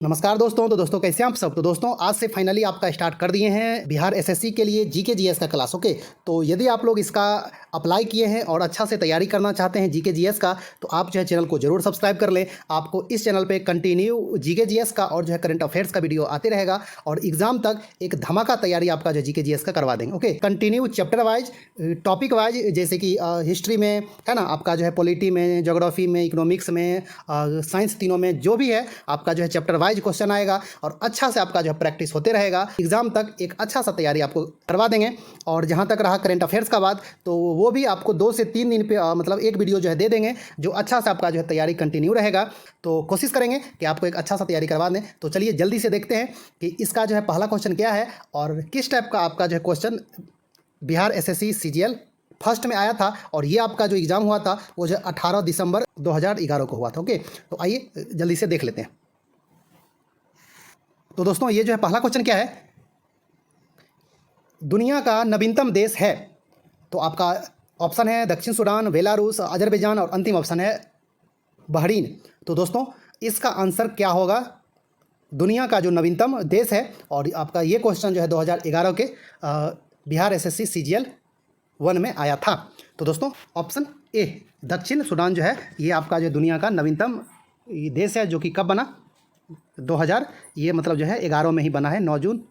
नमस्कार दोस्तों। तो दोस्तों कैसे हैं आप सब। तो दोस्तों आज से फाइनली आपका स्टार्ट कर दिए हैं बिहार एसएससी के लिए जीके जीएस का क्लास। ओके, तो यदि आप लोग इसका अप्लाई किए हैं और अच्छा से तैयारी करना चाहते हैं जीके जीएस का, तो आप जो है चैनल को जरूर सब्सक्राइब कर लें। आपको इस चैनल पे कंटिन्यू जीके जीएस का और जो है करंट अफेयर्स का वीडियो आते रहेगा और एग्जाम तक एक धमाका तैयारी आपका जो जीके जीएस का करवा देंगे। Okay, continue chapter wise, topic wise, जैसे कि हिस्ट्री में है ना, आपका जो है पॉलिटी में, ज्योग्राफी में, इकोनॉमिक्स में, साइंस, तीनों में जो भी है आपका जो है चैप्टर वाइज क्वेश्चन आएगा और अच्छा से आपका जो है प्रैक्टिस होते रहेगा। एग्जाम तक एक अच्छा सा तैयारी आपको करवा देंगे। और जहां तक रहा करंट अफेयर्स का बात, तो वो भी आपको 2 से 3 दिन पे मतलब एक वीडियो जो है दे देंगे, जो अच्छा से आपका जो है तैयारी कंटिन्यू रहेगा। तो कोशिश करेंगे कि आपको एक अच्छा सा तैयारी करवा दें। तो चलिए जल्दी से देखते हैं कि इसका जो है पहला क्वेश्चन क्या है और किस टाइप का आपका जो है question Bihar SSC CGL first में आया था। और ये आपका जो एग्ज़ाम हुआ था वो जो 18 दिसंबर 2011 को हुआ था। ओके, तो आइए जल्दी से देख लेते हैं। तो दोस्तों ये जो है पहला क्वेश्चन क्या है, दुनिया का नवीनतम देश है। तो आपका ऑप्शन है दक्षिण सूडान, बेलारूस, अजरबैजान और अंतिम ऑप्शन है बहरीन। तो दोस्तों इसका आंसर क्या होगा, दुनिया का जो नवीनतम देश है। और आपका ये क्वेश्चन जो है 2011 के बिहार एसएससी सीजीएल 1 में आया था। तो दोस्तों ऑप्शन ए दक्षिण सूडान जो है ये आपका जो दुनिया का नवीनतम देश है, जो कि कब बना, 2000 ये मतलब जो है 11 में ही बना है, 9 जून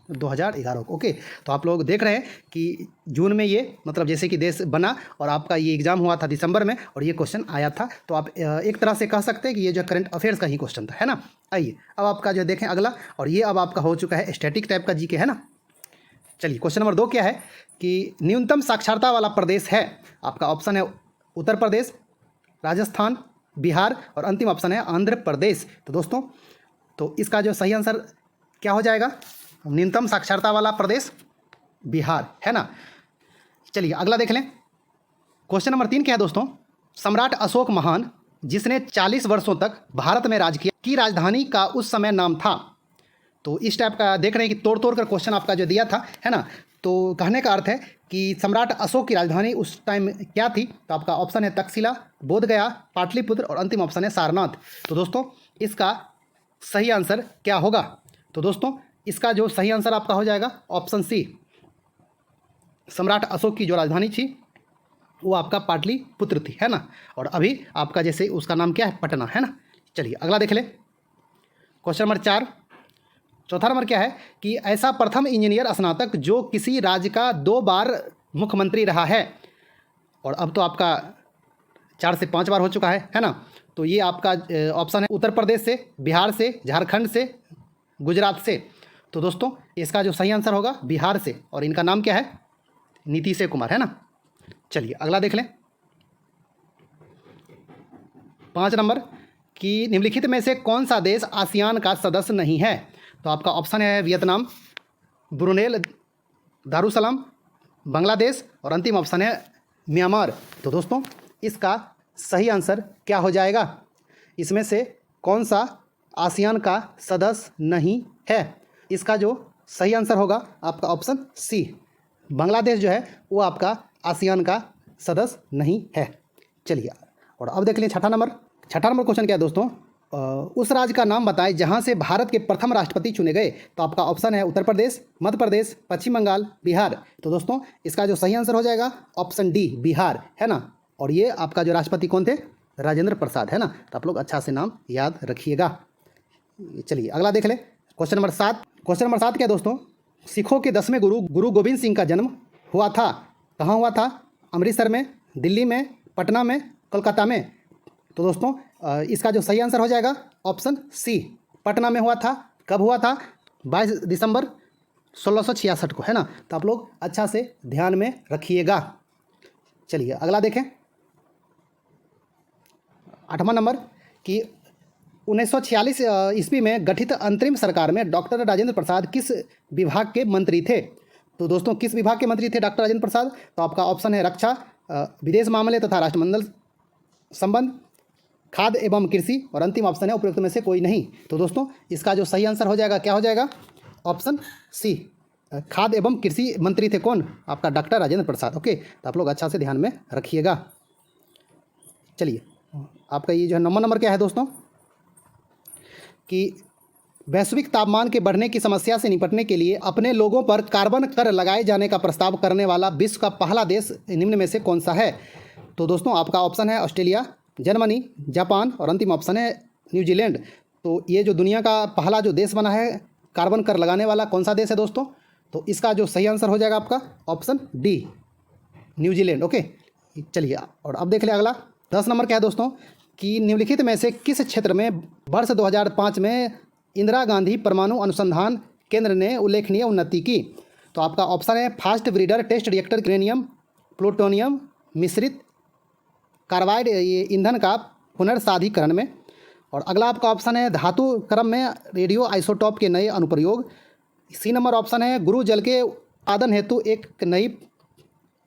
2011 को। ओके, तो आप लोग देख रहे हैं कि जून में ये मतलब जैसे कि देश बना और आपका ये एग्ज़ाम हुआ था दिसंबर में और ये क्वेश्चन आया था। तो आप एक तरह से कह सकते हैं कि ये जो करंट अफेयर्स का ही क्वेश्चन था, है ना। आइए अब आपका जो देखें अगला, और ये अब आपका हो चुका है स्टैटिक टाइप का जीके, है ना। चलिए क्वेश्चन नंबर 2 क्या है कि न्यूनतम साक्षरता वाला प्रदेश है। आपका ऑप्शन है उत्तर प्रदेश, राजस्थान, बिहार और अंतिम ऑप्शन है आंध्र प्रदेश। तो दोस्तों तो इसका जो सही आंसर क्या हो जाएगा, न्यूनतम साक्षरता वाला प्रदेश बिहार, है ना। चलिए अगला देख लें। क्वेश्चन नंबर 3 क्या है दोस्तों, सम्राट अशोक महान जिसने 40 वर्षों तक भारत में राज किया की राजधानी का उस समय नाम था। तो इस टाइप का देख रहे हैं कि तोड़ तोड़ कर क्वेश्चन आपका जो दिया था, है ना। तो कहने का अर्थ है कि सम्राट अशोक की राजधानी उस टाइम क्या थी। तो आपका ऑप्शन है तक्षशिला, बोधगया, पाटलिपुत्र और अंतिम ऑप्शन है सारनाथ। तो दोस्तों इसका सही आंसर क्या होगा, तो दोस्तों इसका जो सही आंसर आपका हो जाएगा ऑप्शन सी, सम्राट अशोक की जो राजधानी थी वो आपका पाटलिपुत्र थी, है ना। और अभी आपका जैसे उसका नाम क्या है, पटना, है ना। चलिए अगला देख ले। क्वेश्चन नंबर 4, चौथा नंबर क्या है कि ऐसा प्रथम इंजीनियर स्नातक जो किसी राज्य का 2 बार मुख्यमंत्री रहा है। और अब तो आपका 4 से 5 बार हो चुका है ना। तो ये आपका ऑप्शन है उत्तर प्रदेश से, बिहार से, झारखंड से, गुजरात से। तो दोस्तों इसका जो सही आंसर होगा बिहार से, और इनका नाम क्या है, नीतीश कुमार, है ना। चलिए अगला देख लें। 5 नंबर कि निम्नलिखित में से कौन सा देश आसियान का सदस्य नहीं है। तो आपका ऑप्शन है वियतनाम, ब्रुनेल, दारुसलाम, बांग्लादेश और अंतिम ऑप्शन है म्यांमार। तो दोस्तों इसका सही आंसर क्या हो जाएगा, इसमें से कौन सा आसियान का सदस्य नहीं है। इसका जो सही आंसर होगा आपका ऑप्शन सी, बांग्लादेश जो है वो आपका आसियान का सदस्य नहीं है। चलिए और अब देख लें छठा नंबर क्वेश्चन क्या है दोस्तों, उस राज्य का नाम बताएं जहां से भारत के प्रथम राष्ट्रपति चुने गए। तो आपका ऑप्शन है उत्तर प्रदेश, मध्य प्रदेश, पश्चिम बंगाल, बिहार। तो दोस्तों इसका जो सही आंसर हो जाएगा ऑप्शन डी, बिहार, है ना। और ये आपका जो राष्ट्रपति कौन थे, राजेंद्र प्रसाद, है ना। तो आप लोग अच्छा से नाम याद रखिएगा। चलिए अगला देख लें। क्वेश्चन नंबर 7 क्या है दोस्तों, सिखों के 10वें गुरु गुरु गोविंद सिंह का जन्म हुआ था, कहाँ हुआ था, अमृतसर में, दिल्ली में, पटना में, कोलकाता में। तो दोस्तों इसका जो सही आंसर हो जाएगा ऑप्शन सी, पटना में हुआ था। कब हुआ था, 22 दिसंबर 1666 को, है ना। तो आप लोग अच्छा से ध्यान में रखिएगा। चलिए अगला देखें। 8वां नंबर कि 1946 ईस्वी में गठित अंतरिम सरकार में डॉक्टर राजेंद्र प्रसाद किस विभाग के मंत्री थे। तो दोस्तों किस विभाग के मंत्री थे डॉक्टर राजेंद्र प्रसाद। तो आपका ऑप्शन है रक्षा, विदेश मामले तथा राष्ट्रमंडल संबंध, खाद्य एवं कृषि और अंतिम ऑप्शन है उपयुक्त में से कोई नहीं। तो दोस्तों इसका जो सही आंसर हो जाएगा क्या हो जाएगा, ऑप्शन सी, खाद्य एवं कृषि मंत्री थे कौन, आपका डॉक्टर राजेंद्र प्रसाद। ओके, तो आप लोग अच्छा से ध्यान में रखिएगा। चलिए आपका ये जो है 9वां नंबर क्या है दोस्तों कि वैश्विक तापमान के बढ़ने की समस्या से निपटने के लिए अपने लोगों पर कार्बन कर लगाए जाने का प्रस्ताव करने वाला विश्व का पहला देश निम्न में से कौन सा है? तो दोस्तों आपका ऑप्शन है ऑस्ट्रेलिया, जर्मनी, जापान और अंतिम ऑप्शन है न्यूजीलैंड। तो ये जो दुनिया का पहला जो देश बना है कार्बन कर लगाने वाला, कौन सा देश है दोस्तों? तो इसका जो सही आंसर हो जाएगा आपका ऑप्शन डी, न्यूजीलैंड। ओके, चलिए और अब देख ले अगला 10 नंबर क्या है दोस्तों कि निम्नलिखित में से किस क्षेत्र में वर्ष 2005 में इंदिरा गांधी परमाणु अनुसंधान केंद्र ने उल्लेखनीय उन्नति की? तो आपका ऑप्शन है fast breeder test reactor uranium plutonium मिश्रित कार्बाइड ये ईंधन का पुनर्साधीकरण में। और अगला आपका ऑप्शन है धातु क्रम में रेडियो आइसोटॉप के नए अनुप्रयोग। सी नंबर ऑप्शन है गुरु जल के उत्पादन हेतु एक नई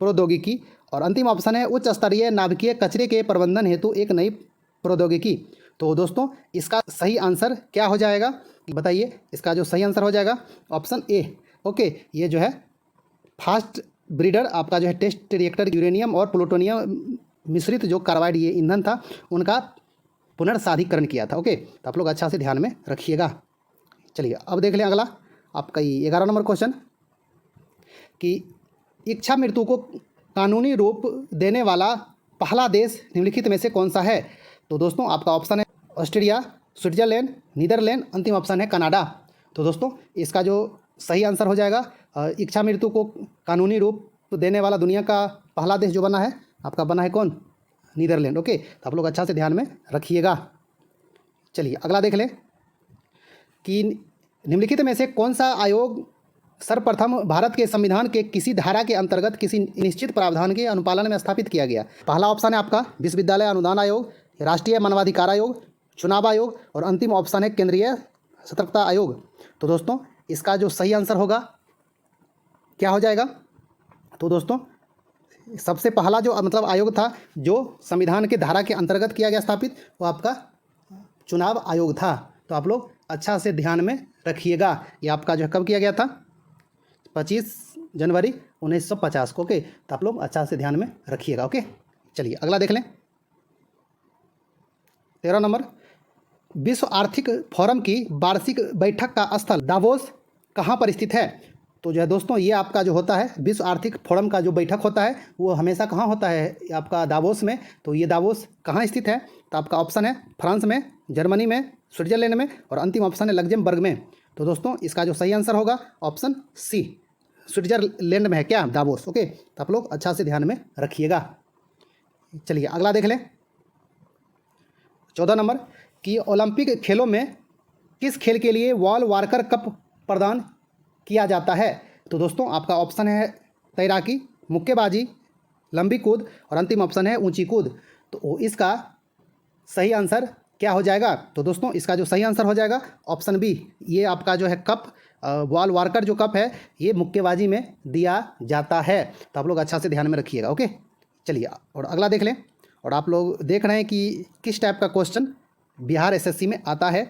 प्रौद्योगिकी। और अंतिम ऑप्शन है उच्च स्तरीय नाभिकीय कचरे के प्रबंधन हेतु एक नई प्रौद्योगिकी। तो दोस्तों इसका सही आंसर क्या हो जाएगा बताइए? इसका जो सही आंसर हो जाएगा ऑप्शन ए। ओके, ये जो है फास्ट ब्रीडर आपका जो है टेस्ट रिएक्टर यूरेनियम और प्लूटोनियम मिश्रित जो कार्बाइड ये ईंधन था उनका पुनर्साधीकरण किया था। ओके, तो आप लोग अच्छा से ध्यान में रखिएगा। चलिए अब देख लें अगला आपका ये 11 नंबर क्वेश्चन कि इच्छा मृत्यु को कानूनी रूप देने वाला पहला देश निम्नलिखित में से कौन सा है? तो दोस्तों आपका ऑप्शन है ऑस्ट्रेलिया, स्विट्जरलैंड, नीदरलैंड, अंतिम ऑप्शन है कनाडा। तो दोस्तों इसका जो सही आंसर हो जाएगा इच्छा मृत्यु को कानूनी रूप देने वाला दुनिया का पहला देश जो बना है आपका बना है कौन? नीदरलैंड। ओके, तो आप लोग अच्छा से ध्यान में रखिएगा। चलिए अगला देख लें कि निम्नलिखित में से कौन सा आयोग सर्वप्रथम भारत के संविधान के किसी धारा के अंतर्गत किसी निश्चित प्रावधान के अनुपालन में स्थापित किया गया? पहला ऑप्शन है आपका विश्वविद्यालय अनुदान आयोग, राष्ट्रीय मानवाधिकार आयोग, चुनाव आयोग और अंतिम ऑप्शन है केंद्रीय सतर्कता आयोग। तो दोस्तों इसका जो सही आंसर होगा क्या हो जाएगा? तो दोस्तों सबसे पहला जो मतलब आयोग था जो संविधान के धारा के अंतर्गत किया गया स्थापित वो आपका चुनाव आयोग था। तो आप लोग अच्छा से ध्यान में रखिएगा। ये आपका जो कब किया गया था? 25 जनवरी 1950 को। ओके, तो आप लोग अच्छा से ध्यान में रखिएगा। ओके, चलिए अगला देख लें 13 नंबर विश्व आर्थिक फोरम की वार्षिक बैठक का स्थल दावोस कहाँ पर स्थित है? तो जो है दोस्तों ये आपका जो होता है विश्व आर्थिक फोरम का जो बैठक होता है वो हमेशा कहाँ होता है? आपका दावोस में। तो ये दावोस कहाँ स्थित है? तो आपका ऑप्शन है फ्रांस में, जर्मनी में, स्विट्जरलैंड में और अंतिम ऑप्शन है लग्जमबर्ग में। तो दोस्तों इसका जो सही आंसर होगा ऑप्शन सी, स्विट्जरलैंड में है क्या दावोस? ओके, तो आप लोग अच्छा से ध्यान में रखिएगा। चलिए अगला देख लें 14 नंबर कि ओलंपिक खेलों में किस खेल के लिए वॉल वार्कर कप प्रदान किया जाता है? तो दोस्तों आपका ऑप्शन है तैराकी, मुक्केबाजी, लंबी कूद और अंतिम ऑप्शन है ऊंची कूद। तो इसका सही आंसर क्या हो जाएगा? तो दोस्तों इसका जो सही आंसर हो जाएगा ऑप्शन बी, ये आपका जो है कप वॉल वार्कर जो कप है ये मुक्केबाजी में दिया जाता है। तो आप लोग अच्छा से ध्यान में रखिएगा। ओके, चलिए और अगला देख लें। और आप लोग देख रहे हैं कि किस टाइप का क्वेश्चन बिहार एसएससी में आता है।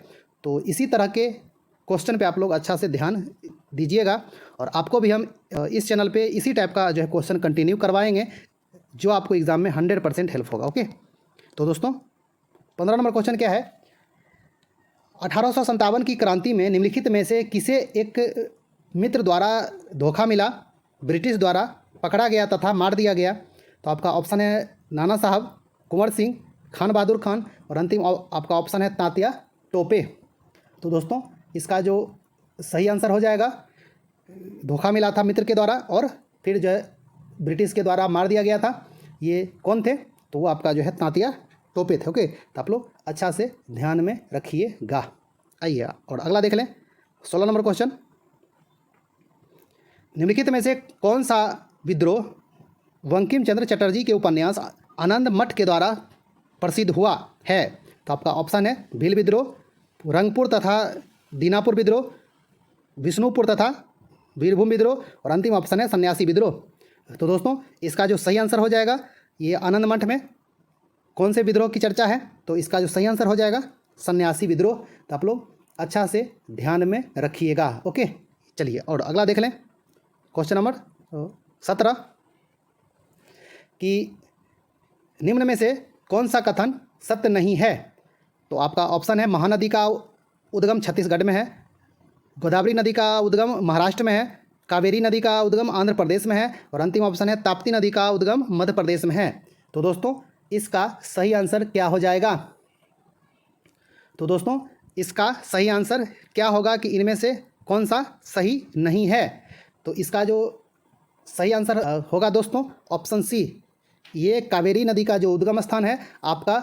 तो इसी तरह के क्वेश्चन पे आप लोग अच्छा से ध्यान दीजिएगा और आपको भी हम इस चैनल पे इसी टाइप का जो है क्वेश्चन कंटिन्यू करवाएंगे जो आपको एग्ज़ाम में 100% हेल्प होगा। ओके, तो दोस्तों 15 नंबर क्वेश्चन क्या है? 1857 की क्रांति में निम्नलिखित में से किसे एक मित्र द्वारा धोखा मिला, ब्रिटिश द्वारा पकड़ा गया तथा मार दिया गया? तो आपका ऑप्शन है नाना साहब, कुंवर सिंह, खान बहादुर खान और अंतिम आपका ऑप्शन है तात्या टोपे। तो दोस्तों इसका जो सही आंसर हो जाएगा धोखा मिला था मित्र के द्वारा और फिर जो है ब्रिटिश के द्वारा मार दिया गया था, ये कौन थे? तो वो आपका जो है तात्या टोपे थे। ओके, तो आप लोग अच्छा से ध्यान में रखिएगा। आइए और अगला देख लें 16 नंबर क्वेश्चन, निम्नलिखित में से कौन सा विद्रोह बंकिम चंद्र चटर्जी के उपन्यास आनंद मठ के द्वारा प्रसिद्ध हुआ है? तो आपका ऑप्शन है भील विद्रोह, रंगपुर तथा दीनापुर विद्रोह, विष्णुपुर तथा वीरभूम विद्रोह और अंतिम ऑप्शन है सन्यासी विद्रोह। तो दोस्तों इसका जो सही आंसर हो जाएगा ये आनंद मठ में कौन से विद्रोह की चर्चा है? तो इसका जो सही आंसर हो जाएगा सन्यासी विद्रोह। तो आप लोग अच्छा से ध्यान में रखिएगा। ओके, चलिए और अगला देख लें क्वेश्चन नंबर 17 कि निम्न में से कौन सा कथन सत्य नहीं है? तो आपका ऑप्शन है महानदी का उद्गम छत्तीसगढ़ में है, गोदावरी नदी का उद्गम महाराष्ट्र में है, कावेरी नदी का उद्गम आंध्र प्रदेश में है, और अंतिम ऑप्शन है ताप्ती नदी का उद्गम मध्य प्रदेश में है। तो दोस्तों इसका सही आंसर क्या हो जाएगा? तो दोस्तों इसका सही आंसर क्या होगा कि इनमें से कौन सा सही नहीं है? तो इसका जो सही आंसर होगा दोस्तों ऑप्शन सी, ये कावेरी नदी का जो उद्गम स्थान है आपका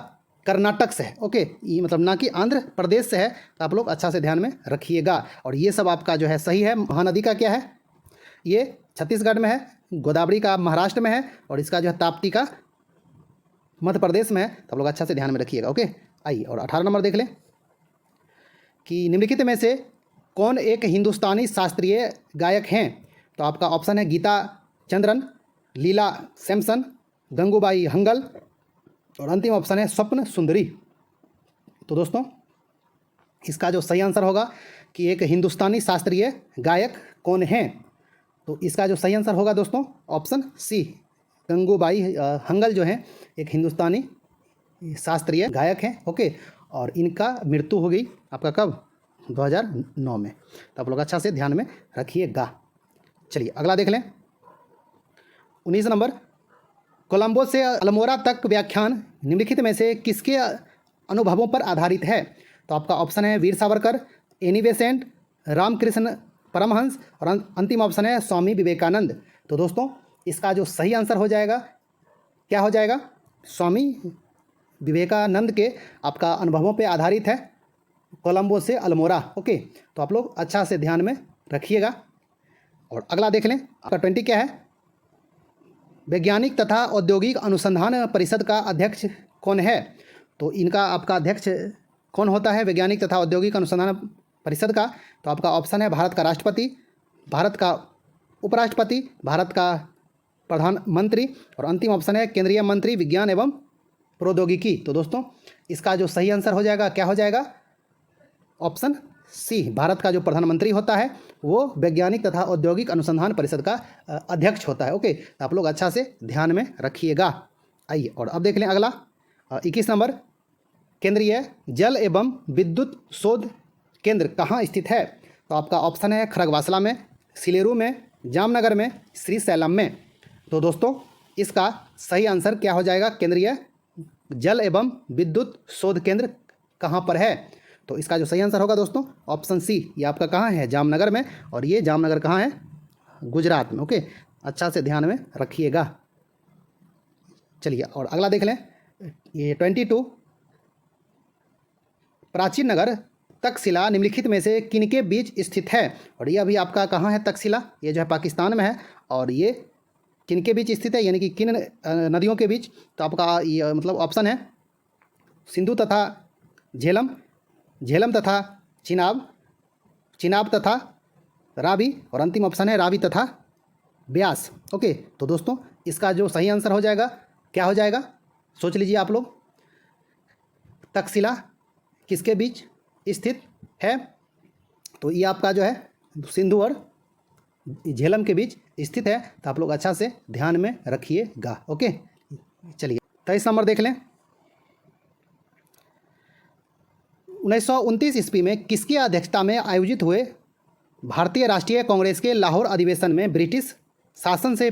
कर्नाटक से है। ओके, ये मतलब ना कि आंध्र प्रदेश से है, तो आप लोग अच्छा से ध्यान में रखिएगा। और ये सब आपका जो है सही है। महानदी का क्या है? ये छत्तीसगढ़ में है, गोदावरी का महाराष्ट्र में है, और इसका जो है ताप्ती का मध्य प्रदेश में है। तो आप लोग अच्छा से ध्यान में रखिएगा। ओके, आइए और 18 नंबर देख लें कि निम्नलिखित में से कौन एक हिंदुस्तानी शास्त्रीय गायक हैं? तो आपका ऑप्शन है गीता चंद्रन, लीला सैमसन, गंगूबाई हंगल, और अंतिम ऑप्शन है स्वप्न सुंदरी। तो दोस्तों इसका जो सही आंसर होगा कि एक हिंदुस्तानी शास्त्रीय गायक कौन हैं? तो इसका जो सही आंसर होगा दोस्तों ऑप्शन सी, गंगूबाई हंगल जो हैं एक हिंदुस्तानी शास्त्रीय गायक हैं। ओके, और इनका मृत्यु हो गई आपका कब? 2009 में। तो आप लोग अच्छा से ध्यान में रखिएगा। चलिए अगला देख लें। 19 नंबर, कोलंबो से अल्मोड़ा तक व्याख्यान निम्नलिखित में से किसके अनुभवों पर आधारित है? तो आपका ऑप्शन है वीर सावरकर, एनी बेसेंट, रामकृष्ण परमहंस, और अंतिम ऑप्शन है स्वामी विवेकानंद। तो दोस्तों इसका जो सही आंसर हो जाएगा क्या हो जाएगा? स्वामी विवेकानंद के आपका अनुभवों पे आधारित है कोलंबो से अल्मोड़ा। ओके, तो आप लोग अच्छा से ध्यान में रखिएगा। और अगला देख लें, आपका 20 क्या है? वैज्ञानिक तथा औद्योगिक अनुसंधान परिषद का अध्यक्ष कौन है? तो इनका आपका अध्यक्ष कौन होता है वैज्ञानिक तथा औद्योगिक अनुसंधान परिषद का? तो आपका ऑप्शन है भारत का राष्ट्रपति, भारत का उपराष्ट्रपति, भारत का प्रधानमंत्री, और अंतिम ऑप्शन है केंद्रीय मंत्री विज्ञान एवं प्रौद्योगिकी। तो दोस्तों इसका जो सही आंसर हो जाएगा क्या हो जाएगा? ऑप्शन सी, भारत का जो प्रधानमंत्री होता है वो वैज्ञानिक तथा औद्योगिक अनुसंधान परिषद का अध्यक्ष होता है। ओके, तो आप लोग अच्छा से ध्यान में रखिएगा। आइए और अब देख लें अगला 21 नंबर, केंद्रीय जल एवं विद्युत शोध केंद्र कहाँ स्थित है? तो आपका ऑप्शन है खरगवासला में, सिलेरू में, जामनगर में, श्रीशैलम में। तो दोस्तों इसका सही आंसर क्या हो जाएगा? केंद्रीय जल एवं विद्युत शोध केंद्र कहाँ पर है? तो इसका जो सही आंसर होगा दोस्तों ऑप्शन सी, ये आपका कहाँ है? जामनगर में, और ये जामनगर कहाँ है? गुजरात में। ओके, अच्छा से ध्यान में रखिएगा। चलिए और अगला देख लें, ये 22, प्राचीन नगर तक्षशिला निम्नलिखित में से किनके बीच स्थित है? और ये अभी आपका कहाँ है तक्षशिला? ये जो है पाकिस्तान में है, और ये किनके बीच स्थित है, यानी कि किन नदियों के बीच? तो आपका ये मतलब ऑप्शन है सिंधु तथा झेलम, झेलम तथा चिनाब, चिनाब तथा रावी, और अंतिम ऑप्शन है रावी तथा ब्यास। ओके, तो दोस्तों इसका जो सही आंसर हो जाएगा क्या हो जाएगा? सोच लीजिए आप लोग, तक्षशिला किसके बीच स्थित है? तो ये आपका जो है सिंधु और झेलम के बीच स्थित है। तो आप लोग अच्छा से ध्यान में रखिएगा। ओके, चलिए 23 नंबर देख लें। 1929 ईस्वी में किसकी अध्यक्षता में आयोजित हुए भारतीय राष्ट्रीय कांग्रेस के लाहौर अधिवेशन में ब्रिटिश शासन से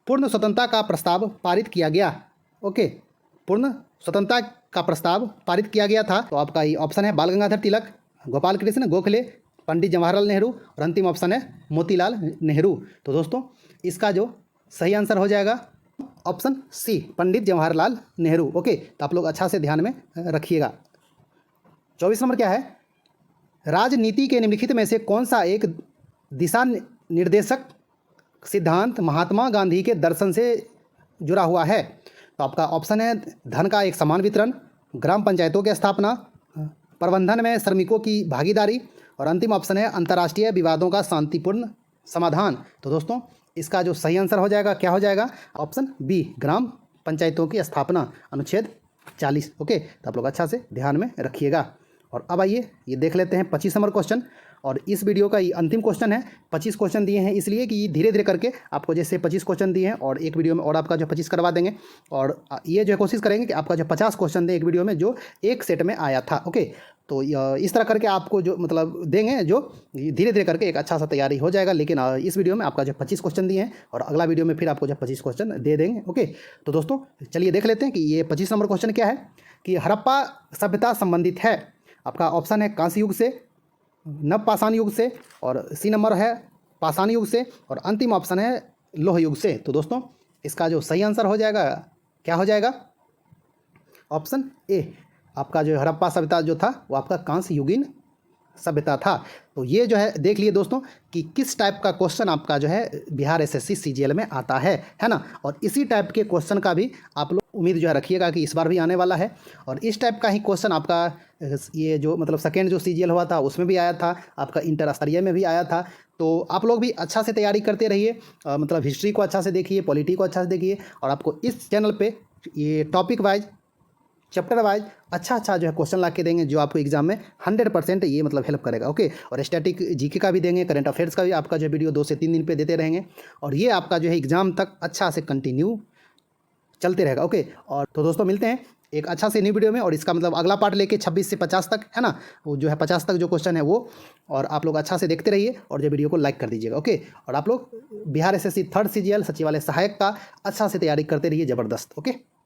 पूर्ण स्वतंत्रता का प्रस्ताव पारित किया गया? ओके, पूर्ण स्वतंत्रता का प्रस्ताव पारित किया गया था। तो आपका ये ऑप्शन है बाल गंगाधर तिलक, गोपाल कृष्ण गोखले, पंडित जवाहरलाल नेहरू, और अंतिम ऑप्शन है मोतीलाल नेहरू। तो दोस्तों इसका जो सही आंसर हो जाएगा option C, Pandit Jawaharlal Nehru. Okay, तो आप लोग अच्छा से ध्यान में रखिएगा। 24 नंबर क्या है? राजनीति के निम्नलिखित में से कौन सा एक दिशा निर्देशक सिद्धांत महात्मा गांधी के दर्शन से जुड़ा हुआ है? तो आपका ऑप्शन है धन का एक समान वितरण, ग्राम पंचायतों की स्थापना, प्रबंधन में श्रमिकों की भागीदारी, और अंतिम ऑप्शन है अंतर्राष्ट्रीय विवादों का शांतिपूर्ण समाधान। तो दोस्तों इसका जो सही आंसर हो जाएगा क्या हो जाएगा? ऑप्शन बी, ग्राम पंचायतों की स्थापना, अनुच्छेद 40। ओके, तो आप लोग अच्छा से ध्यान में रखिएगा। और अब आइए ये देख लेते हैं 25 नंबर क्वेश्चन। और इस वीडियो का ये अंतिम क्वेश्चन है। 25 क्वेश्चन दिए हैं इसलिए कि ये धीरे धीरे करके आपको जैसे 25 क्वेश्चन दिए हैं और एक वीडियो में और आपका जो 25 करवा देंगे। और ये जो है कोशिश करेंगे कि आपका जो 50 क्वेश्चन दें एक वीडियो में जो एक सेट में आया था। ओके, तो इस तरह करके आपको जो मतलब देंगे, जो धीरे धीरे करके एक अच्छा सा तैयारी हो जाएगा। लेकिन इस वीडियो में आपका जो 25 क्वेश्चन दिए हैं और अगला वीडियो में फिर आपको जो 25 क्वेश्चन दे देंगे। ओके, तो दोस्तों चलिए देख लेते हैं कि ये 25 नंबर क्वेश्चन क्या है कि हड़प्पा सभ्यता संबंधित है। आपका ऑप्शन है कांस्य युग से, नव पाषाण युग से, और सी नंबर है पाषाण युग से, और अंतिम ऑप्शन है लोह युग से। तो दोस्तों इसका जो सही आंसर हो जाएगा क्या हो जाएगा? ऑप्शन ए, आपका जो हड़प्पा सभ्यता जो था वो आपका कांस्य युगीन सभ्यता था। तो ये जो है देख लिए दोस्तों कि किस टाइप का क्वेश्चन आपका जो है बिहार एसएससी सीजीएल में आता है ना। और इसी टाइप के क्वेश्चन का भी आप लोग उम्मीद जो है रखिएगा कि इस बार भी आने वाला है। और इस टाइप का ही क्वेश्चन आपका ये जो मतलब सेकेंड जो सीजीएल हुआ था उसमें भी आया था, आपका इंटर स्तरीय में भी आया था। तो आप लोग भी अच्छा से तैयारी करते रहिए, मतलब हिस्ट्री को अच्छा से देखिए, पॉलिटी को अच्छा से देखिए, और आपको इस चैनल पर ये टॉपिक वाइज चैप्टर वाइज अच्छा जो है क्वेश्चन ला के देंगे जो आपको एग्जाम में 100% ये मतलब हेल्प करेगा। ओके, और स्टैटिक जीके का भी देंगे, करंट अफेयर्स का भी आपका जो वीडियो 2 से 3 दिन पे देते रहेंगे, और ये आपका जो है एग्जाम तक अच्छा से कंटिन्यू चलते रहेगा। ओके, और तो दोस्तों मिलते हैं एक अच्छा से न्यू वीडियो में, और इसका मतलब अगला पार्ट लेके 26 से 50 तक है ना, वो जो है 50 तक जो क्वेश्चन है वो, और आप लोग अच्छा से देखते रहिए और जो वीडियो को लाइक कर दीजिएगा। ओके, और आप लोग बिहार एसएससी 3rd सीजीएल सचिवालय सहायक का अच्छा से तैयारी करते रहिए, ज़बरदस्त। ओके।